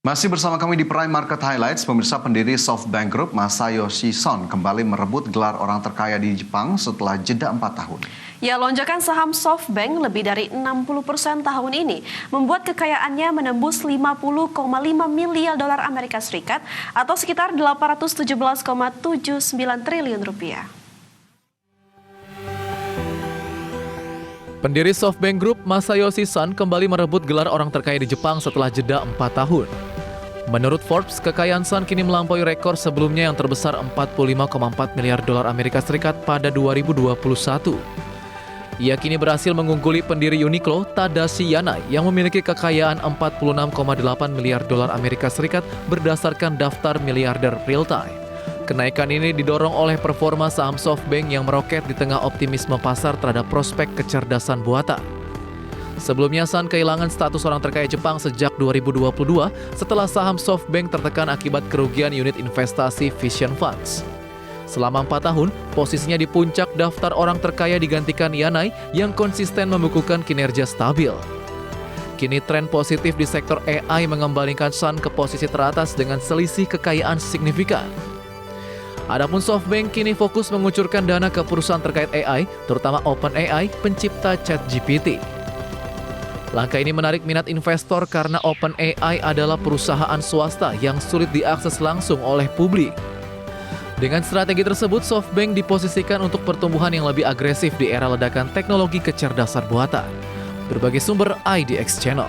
Masih bersama kami di Prime Market Highlights, pemirsa. Pendiri SoftBank Group Masayoshi Son kembali merebut gelar orang terkaya di Jepang setelah jeda 4 tahun. Ya, lonjakan saham SoftBank lebih dari 60% tahun ini membuat kekayaannya menembus 50,5 miliar dolar Amerika Serikat atau sekitar 817,79 triliun rupiah. Pendiri SoftBank Group Masayoshi Son kembali merebut gelar orang terkaya di Jepang setelah jeda 4 tahun. Menurut Forbes, kekayaan Son kini melampaui rekor sebelumnya yang terbesar 45,4 miliar dolar Amerika Serikat pada 2021. Ia kini berhasil mengungguli pendiri Uniqlo, Tadashi Yanai, yang memiliki kekayaan 46,8 miliar dolar Amerika Serikat berdasarkan daftar miliarder real time. Kenaikan ini didorong oleh performa saham SoftBank yang meroket di tengah optimisme pasar terhadap prospek kecerdasan buatan. Sebelumnya, Son kehilangan status orang terkaya Jepang sejak 2022 setelah saham SoftBank tertekan akibat kerugian unit investasi Vision Funds. Selama 4 tahun, posisinya di puncak daftar orang terkaya digantikan Yanai yang konsisten membukukan kinerja stabil. Kini tren positif di sektor AI mengembalikan Son ke posisi teratas dengan selisih kekayaan signifikan. Adapun SoftBank kini fokus mengucurkan dana ke perusahaan terkait AI, terutama OpenAI, pencipta ChatGPT. Langkah ini menarik minat investor karena OpenAI adalah perusahaan swasta yang sulit diakses langsung oleh publik. Dengan strategi tersebut, SoftBank diposisikan untuk pertumbuhan yang lebih agresif di era ledakan teknologi kecerdasan buatan. Berbagai sumber IDX Channel.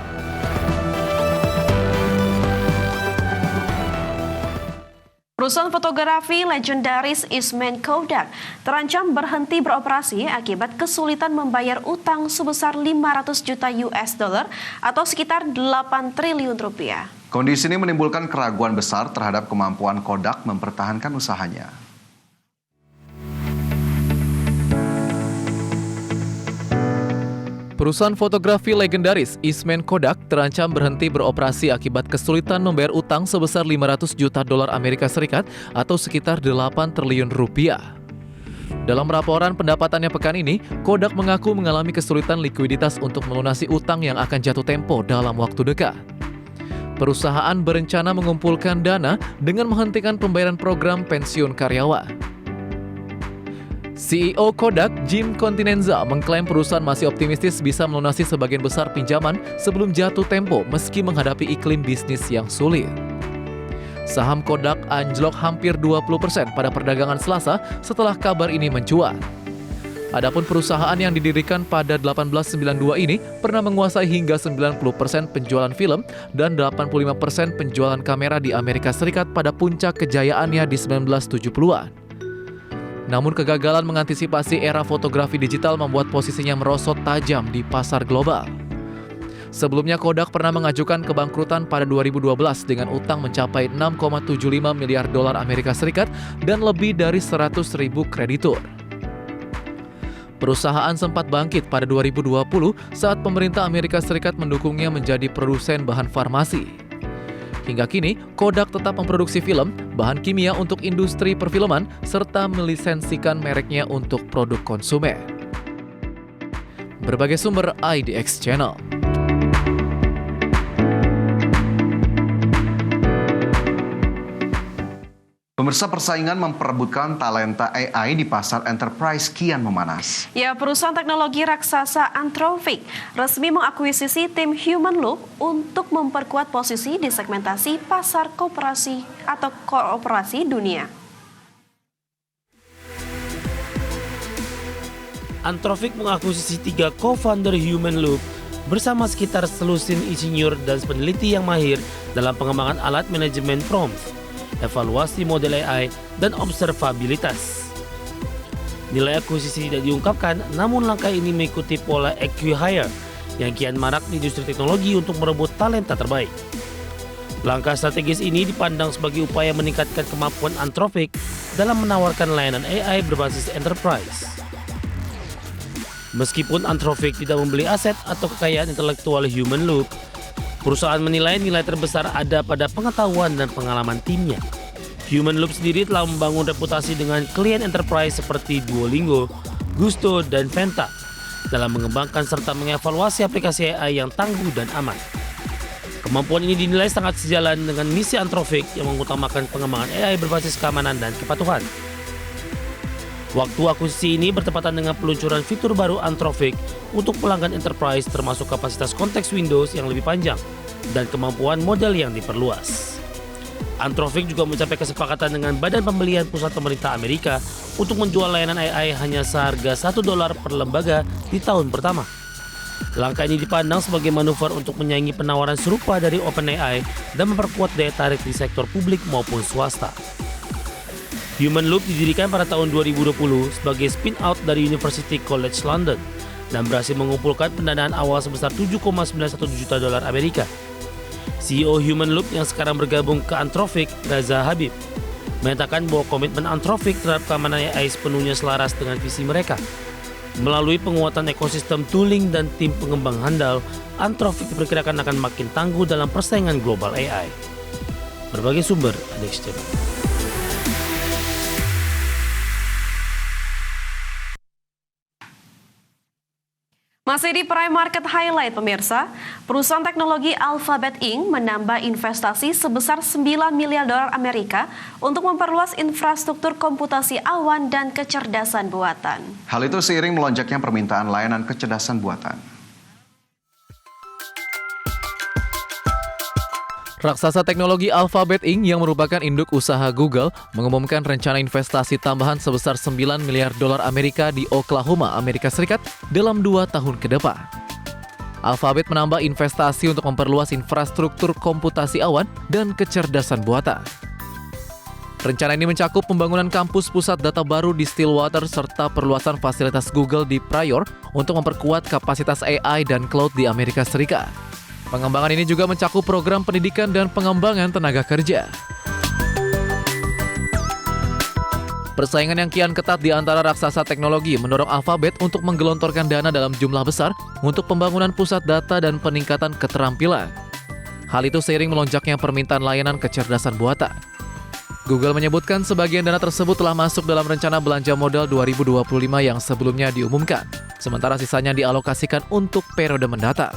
Perusahaan fotografi legendaris Eastman Kodak terancam berhenti beroperasi akibat kesulitan membayar utang sebesar 500 juta US dollar atau sekitar 8 triliun rupiah. Kondisi ini menimbulkan keraguan besar terhadap kemampuan Kodak mempertahankan usahanya. Perusahaan fotografi legendaris Eastman Kodak terancam berhenti beroperasi akibat kesulitan membayar utang sebesar 500 juta dolar Amerika Serikat atau sekitar 8 triliun rupiah. Dalam laporan pendapatannya pekan ini, Kodak mengaku mengalami kesulitan likuiditas untuk melunasi utang yang akan jatuh tempo dalam waktu dekat. Perusahaan berencana mengumpulkan dana dengan menghentikan pembayaran program pensiun karyawan. CEO Kodak, Jim Continenza, mengklaim perusahaan masih optimistis bisa melunasi sebagian besar pinjaman sebelum jatuh tempo meski menghadapi iklim bisnis yang sulit. Saham Kodak anjlok hampir 20% pada perdagangan Selasa setelah kabar ini mencuat. Adapun perusahaan yang didirikan pada 1892 ini pernah menguasai hingga 90% penjualan film dan 85% penjualan kamera di Amerika Serikat pada puncak kejayaannya di 1970-an. Namun kegagalan mengantisipasi era fotografi digital membuat posisinya merosot tajam di pasar global. Sebelumnya Kodak pernah mengajukan kebangkrutan pada 2012 dengan utang mencapai 6,75 miliar dolar Amerika Serikat dan lebih dari 100.000 kreditur. Perusahaan sempat bangkit pada 2020 saat pemerintah Amerika Serikat mendukungnya menjadi produsen bahan farmasi. Hingga kini, Kodak tetap memproduksi film, bahan kimia untuk industri perfilman, serta melisensikan mereknya untuk produk konsumen. Berbagai sumber IDX Channel. Pemirsa, persaingan memperebutkan talenta AI di pasar enterprise kian memanas. Ya, perusahaan teknologi raksasa Anthropic resmi mengakuisisi tim Human Loop untuk memperkuat posisi di segmentasi pasar kooperasi dunia. Anthropic mengakuisisi 3 co-founder Human Loop bersama sekitar selusin insinyur dan peneliti yang mahir dalam pengembangan alat manajemen prompt, evaluasi model AI, dan observabilitas. Nilai akuisisi tidak diungkapkan, namun langkah ini mengikuti pola acqui-hire yang kian marak di industri teknologi untuk merebut talenta terbaik. Langkah strategis ini dipandang sebagai upaya meningkatkan kemampuan Anthropic dalam menawarkan layanan AI berbasis enterprise. Meskipun Anthropic tidak membeli aset atau kekayaan intelektual Human Loop, perusahaan menilai nilai terbesar ada pada pengetahuan dan pengalaman timnya. Human Loop sendiri telah membangun reputasi dengan klien enterprise seperti Duolingo, Gusto, dan Venta dalam mengembangkan serta mengevaluasi aplikasi AI yang tangguh dan aman. Kemampuan ini dinilai sangat sejalan dengan misi Anthropic yang mengutamakan pengembangan AI berbasis keamanan dan kepatuhan. Waktu akuisisi ini bertepatan dengan peluncuran fitur baru Anthropic untuk pelanggan enterprise termasuk kapasitas konteks Windows yang lebih panjang dan kemampuan model yang diperluas. Anthropic juga mencapai kesepakatan dengan Badan Pembelian Pusat Pemerintah Amerika untuk menjual layanan AI hanya seharga $1 per lembaga di tahun pertama. Langkah ini dipandang sebagai manuver untuk menyaingi penawaran serupa dari OpenAI dan memperkuat daya tarik di sektor publik maupun swasta. Human Loop didirikan pada tahun 2020 sebagai spin-out dari University College London dan berhasil mengumpulkan pendanaan awal sebesar $7,91 juta Amerika. CEO Human Loop yang sekarang bergabung ke Anthropic, Reza Habib, menyatakan bahwa komitmen Anthropic terhadap keamanan AI sepenuhnya selaras dengan visi mereka. Melalui penguatan ekosistem tooling dan tim pengembang handal, Anthropic diperkirakan akan makin tangguh dalam persaingan global AI. Berbagai sumber, Alex Cepat. Masih di Prime Market Highlight pemirsa, perusahaan teknologi Alphabet Inc. menambah investasi sebesar $9 miliar Amerika untuk memperluas infrastruktur komputasi awan dan kecerdasan buatan. Hal itu seiring melonjaknya permintaan layanan kecerdasan buatan. Raksasa teknologi Alphabet Inc. yang merupakan induk usaha Google mengumumkan rencana investasi tambahan sebesar $9 miliar Amerika di Oklahoma, Amerika Serikat dalam 2 tahun ke depan. Alphabet menambah investasi untuk memperluas infrastruktur komputasi awan dan kecerdasan buatan. Rencana ini mencakup pembangunan kampus pusat data baru di Stillwater serta perluasan fasilitas Google di Pryor untuk memperkuat kapasitas AI dan cloud di Amerika Serikat. Pengembangan ini juga mencakup program pendidikan dan pengembangan tenaga kerja. Persaingan yang kian ketat di antara raksasa teknologi mendorong Alphabet untuk menggelontorkan dana dalam jumlah besar untuk pembangunan pusat data dan peningkatan keterampilan. Hal itu seiring melonjaknya permintaan layanan kecerdasan buatan. Google menyebutkan sebagian dana tersebut telah masuk dalam rencana belanja modal 2025 yang sebelumnya diumumkan, sementara sisanya dialokasikan untuk periode mendatang.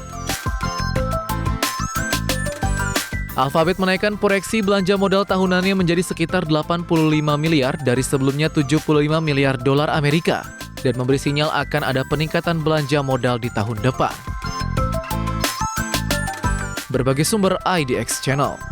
Alphabet menaikkan proyeksi belanja modal tahunannya menjadi sekitar 85 miliar dari sebelumnya 75 miliar dolar Amerika dan memberi sinyal akan ada peningkatan belanja modal di tahun depan. Berbagai sumber IDX Channel.